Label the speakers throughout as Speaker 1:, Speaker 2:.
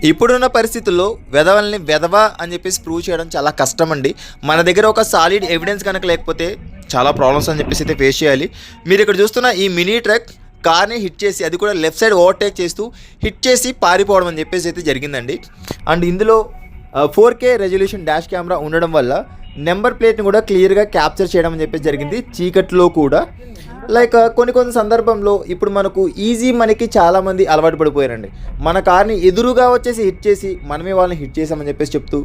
Speaker 1: ఇప్పుడున్న పరిస్థితుల్లో వెధవల్ని వెధవ అని చెప్పేసి ప్రూవ్ చేయడం చాలా కష్టం అండి. మన దగ్గర ఒక సాలిడ్ ఎవిడెన్స్ కనుక లేకపోతే చాలా ప్రాబ్లమ్స్ అని చెప్పేసి అయితే ఫేస్ చేయాలి. మీరు ఇక్కడ చూస్తున్న ఈ మినీ ట్రక్ కార్ని హిట్ చేసి, అది కూడా లెఫ్ట్ సైడ్ ఓవర్టేక్ చేస్తూ హిట్ చేసి పారిపోవడం అని చెప్పేసి అయితే జరిగిందండి. అండ్ ఇందులో 4K రెజల్యూషన్ డాష్ కెమెరా ఉండడం వల్ల నెంబర్ ప్లేట్ని కూడా క్లియర్గా క్యాప్చర్ చేయడం అని చెప్పేసి జరిగింది, చీకట్లో కూడా. లైక్ కొన్ని సందర్భంలో ఇప్పుడు మనకు ఈజీ మనకి చాలామంది అలవాటు పడిపోయారండి. మన కార్ని ఎదురుగా వచ్చేసి హిట్ చేసి మనమే వాళ్ళని హిట్ చేసామని చెప్పేసి చెప్తూ,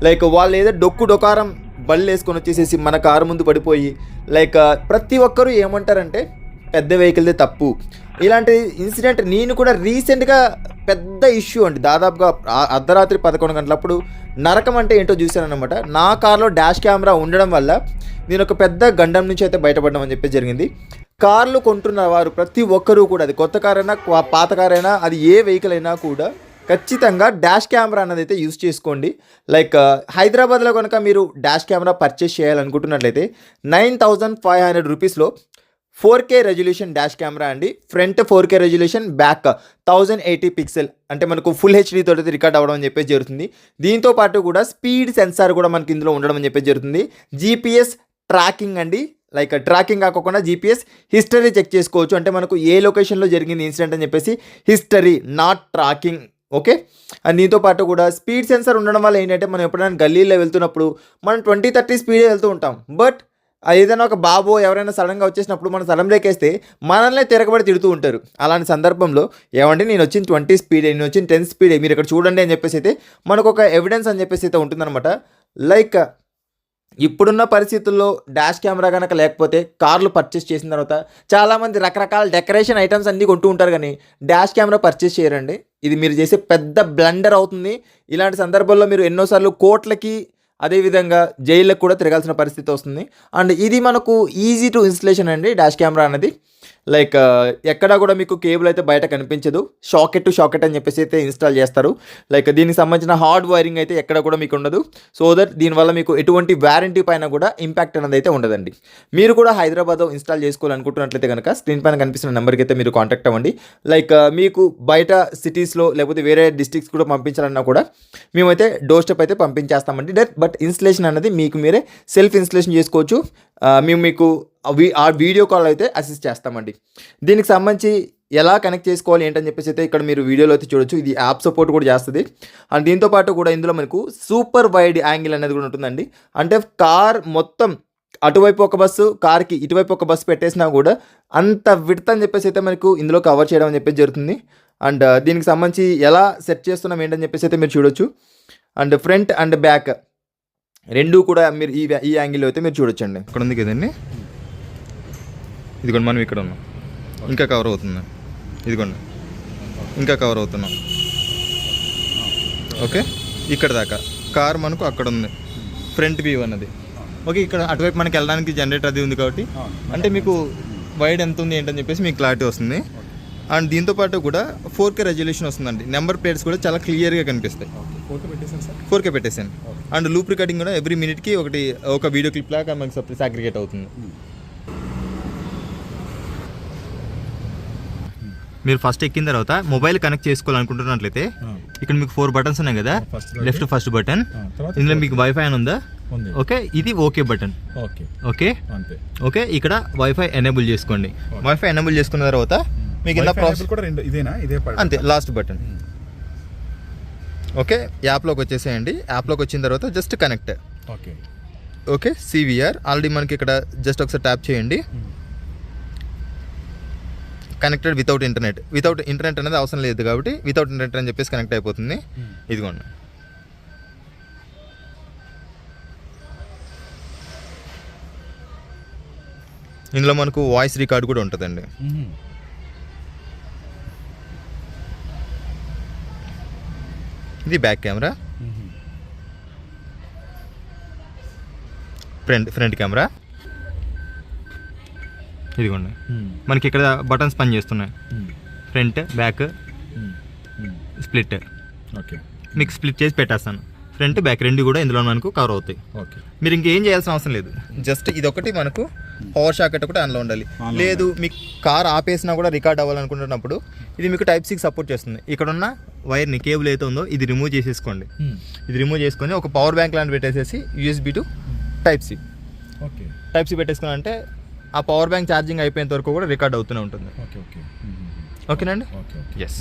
Speaker 1: లైక్ వాళ్ళు ఏదో డొకారం బళ్ళు వేసుకొని వచ్చేసేసి మన కారు ముందు పడిపోయి, లైక్ ప్రతి ఒక్కరూ ఏమంటారంటే పెద్ద వెహికల్దే తప్పు. ఇలాంటి ఇన్సిడెంట్ నేను కూడా రీసెంట్గా పెద్ద ఇష్యూ అండి, దాదాపుగా అర్ధరాత్రి 11 గంటలప్పుడు నరకం అంటే ఏంటో చూశానన్నమాట. నా కార్లో డాష్ కెమెరా ఉండడం వల్ల నేను ఒక పెద్ద గండం నుంచి అయితే బయటపడడం అని చెప్పి జరిగింది. కార్లు కొంటున్న వారు ప్రతి ఒక్కరూ కూడా, అది కొత్త కార్ అయినా పాత కార్ అయినా, అది ఏ వెహికల్ అయినా కూడా ఖచ్చితంగా డాష్ కెమెరా అన్నది అయితే యూస్ చేసుకోండి. లైక్ హైదరాబాద్లో కనుక మీరు డాష్ కెమెరా పర్చేస్ చేయాలనుకుంటున్నట్లయితే 9,500 రూపీస్లో 4K రెజల్యూషన్ డాష్ కెమెరా అండి. Front 4K resolution, back 1080 pixel, అంటే మనకు ఫుల్ హెచ్డీ తోటి రికార్డ్ అవ్వడం అని చెప్పేసి జరుగుతుంది. దీంతో పాటు కూడా స్పీడ్ సెన్సార్ కూడా మనకి ఇందులో ఉండడం అని చెప్పేసి జరుగుతుంది. GPS ట్రాకింగ్ అండి, లైక్ ట్రాకింగ్ కాకుండా GPS హిస్టరీ చెక్ చేసుకోవచ్చు. అంటే మనకు ఏ లొకేషన్లో జరిగింది ఇన్సిడెంట్ అని చెప్పేసి history, not tracking. Okay, and దీంతో పాటు కూడా స్పీడ్ సెన్సార్ ఉండడం వల్ల ఏంటంటే మనం ఎప్పుడైనా గల్లీలో వెళ్తున్నప్పుడు మనం 20-30 స్పీడే వెళ్తూ ఉంటాం. బట్ ఏదైనా ఒక బాబో ఎవరైనా సడన్గా వచ్చేసినప్పుడు మనం సడన్ బ్రేక్ వేస్తే మనల్నే తిరగబడి తిడుతూ ఉంటారు. అలాంటి సందర్భంలో ఏమంటే నేను వచ్చిన 20 స్పీడే, నేను వచ్చిన 10 స్పీడే, మీరు ఇక్కడ చూడండి అని చెప్పేసి అయితే మనకు ఒక ఎవిడెన్స్ అని చెప్పేసి అయితే ఉంటుందన్నమాట. లైక్ ఇప్పుడున్న పరిస్థితుల్లో డాష్ కెమెరా కనుక లేకపోతే కార్లు పర్చేస్ చేసిన తర్వాత చాలామంది రకరకాల డెకరేషన్ ఐటమ్స్ అన్నీ కొంటూ ఉంటారు, కానీ డాష్ కెమెరా పర్చేస్ చేయరండి. ఇది మీరు చేసే పెద్ద బ్లండర్ అవుతుంది. ఇలాంటి సందర్భాల్లో మీరు ఎన్నోసార్లు కోట్లకి అదేవిధంగా జైళ్ళకు కూడా తిరగాల్సిన పరిస్థితి వస్తుంది. అండ్ ఇది మనకు ఈజీ టు ఇన్స్టలేషన్ అండి డాష్ కెమెరా అనేది. లైక్ ఎక్కడా కూడా మీకు కేబుల్ అయితే బయట కనిపించదు, షాకెట్ టు షాకెట్ అని చెప్పేసి అయితే ఇన్స్టాల్ చేస్తారు. లైక్ దీనికి సంబంధించిన హార్డ్ వైరింగ్ అయితే ఎక్కడ కూడా మీకు ఉండదు. సో దట్ దీనివల్ల మీకు ఎటువంటి వారంటీ పైన కూడా ఇంపాక్ట్ అనేది అయితే ఉండదండి. మీరు కూడా హైదరాబాద్లో ఇన్స్టాల్ చేసుకోవాలనుకుంటున్నట్లయితే కనుక స్క్రీన్ పైన కనిపిస్తున్న నెంబర్కి అయితే మీరు కాంటాక్ట్ అవ్వండి. లైక్ మీకు బయట సిటీస్లో లేకపోతే వేరే డిస్ట్రిక్ట్స్ కూడా పంపించాలన్నా కూడా మేమైతే డోర్ స్టెప్ అయితే పంపించేస్తామండి. బట్ ఇన్స్టలేషన్ అనేది మీకు మీరే సెల్ఫ్ ఇన్స్టలేషన్ చేసుకోవచ్చు. మేము మీకు ఆ వీడియో కాల్ అయితే అసిస్ట్ చేస్తామండి. దీనికి సంబంధించి ఎలా కనెక్ట్ చేసుకోవాలి ఏంటని చెప్పేసి అయితే ఇక్కడ మీరు వీడియోలో అయితే చూడొచ్చు. ఇది యాప్ సపోర్ట్ కూడా చేస్తుంది. అండ్ దీంతో పాటు కూడా ఇందులో మనకు సూపర్ వైడ్ యాంగిల్ అనేది కూడా ఉంటుందండి. అంటే కార్ మొత్తం అటువైపు ఒక బస్సు, కార్కి ఇటువైపు ఒక బస్సు పెట్టేసినా కూడా అంత విడ్త్ అని చెప్పేసి అయితే మనకు ఇందులో కవర్ చేయడం అని చెప్పేసి జరుగుతుంది. అండ్ దీనికి సంబంధించి ఎలా సెట్ చేస్తున్నాం ఏంటని చెప్పేసి అయితే మీరు చూడొచ్చు. అండ్ ఫ్రంట్ అండ్ బ్యాక్ రెండు కూడా మీరు ఈ యాంగిల్లో అయితే మీరు చూడొచ్చండి. ఇక్కడ ఉంది కదండి, ఇదిగోండి మనం ఇక్కడ ఉన్నాం, ఇంకా కవర్ అవుతుంది, ఇదిగోండి ఇంకా కవర్ అవుతున్నాం. ఓకే, ఇక్కడ దాకా కార్ మనకు అక్కడ ఉంది, ఫ్రంట్ వ్యూ అన్నది. ఓకే, ఇక్కడ అటువైపు మనకి వెళ్ళడానికి జనరేటర్ అది ఉంది కాబట్టి అంటే మీకు వైడ్ ఎంత ఉంది ఏంటని చెప్పేసి మీకు క్లారిటీ వస్తుంది. అండ్ దీంతోపాటు కూడా 4K రెజల్యూషన్ వస్తుందండి. నెంబర్ ప్లేట్స్ కూడా చాలా క్లియర్గా కనిపిస్తాయి. 4K పెట్టేసాను. అండ్ లూప్ రికార్డింగ్ కూడా ఎవ్రీ మినిట్కి ఒక వీడియో క్లిప్ లాగా మనకి సపరేట్ అగ్రిగేట్ అవుతుంది. మీరు ఫస్ట్ ఎక్కిన తర్వాత మొబైల్ కనెక్ట్ చేసుకోవాలనుకుంటున్నట్లయితే ఇక్కడ మీకు 4 బటన్స్ ఉన్నాయి కదా. లెఫ్ట్ ఫస్ట్ బటన్, ఇందులో మీకు వైఫై అని ఉందా? ఓకే, ఇది ఓకే బటన్. ఓకే ఓకే, ఇక్కడ వైఫై ఎనేబుల్ చేసుకోండి. వైఫై ఎనేబుల్ చేసుకున్న తర్వాత మీకు అంతే లాస్ట్ బటన్. ఓకే, యాప్లోకి వచ్చేసేయండి. యాప్లోకి వచ్చిన తర్వాత just connect. Okay, CVR already మనకి ఇక్కడ జస్ట్ ఒకసారి ట్యాప్ చేయండి. కనెక్టెడ్ వితౌట్ ఇంటర్నెట్ అనేది అవసరం లేదు కాబట్టి వితౌట్ ఇంటర్నెట్ అని చెప్పేసి కనెక్ట్ అయిపోతుంది. ఇదిగోండి, ఇందులో మనకు వాయిస్ రికార్డ్ కూడా ఉంటుందండి. ఇది బ్యాక్ కెమెరా, ఫ్రంట్ కెమెరా. ఇదిగోండి మనకి ఇక్కడ బటన్స్ పని చేస్తున్నాయి, ఫ్రంట్ బ్యాక్ స్ప్లిట్. ఓకే, మీకు స్ప్లిట్ చేసి పెట్టేస్తాను. ఫ్రంట్ బ్యాక్ రెండు కూడా ఇందులో మనకు కవర్ అవుతాయి. ఓకే, మీరు ఇంకేం చేయాల్సిన అవసరం లేదు. జస్ట్ ఇదొకటి మనకు పవర్ షాకెట్ కూడా అందులో ఉండాలి. లేదు మీకు కార్ ఆపేసినా కూడా రికార్డ్ అవ్వాలనుకుంటున్నప్పుడు ఇది మీకు టైప్ సి సపోర్ట్ చేస్తుంది. ఇక్కడ ఉన్న వైర్ని కేబుల్ అయితే ఉందో ఇది రిమూవ్ చేసేసుకోండి. ఇది రిమూవ్ చేసుకొని ఒక పవర్ బ్యాంక్ లాంటి పెట్టేసేసి యూఎస్బి టు టైప్ సి పెట్టేసుకుని అంటే ఆ పవర్ బ్యాంక్ ఛార్జింగ్ అయిపోయేంత వరకు కూడా రికార్డ్ అవుతూనే ఉంటుంది. ఓకేనండి. ఎస్.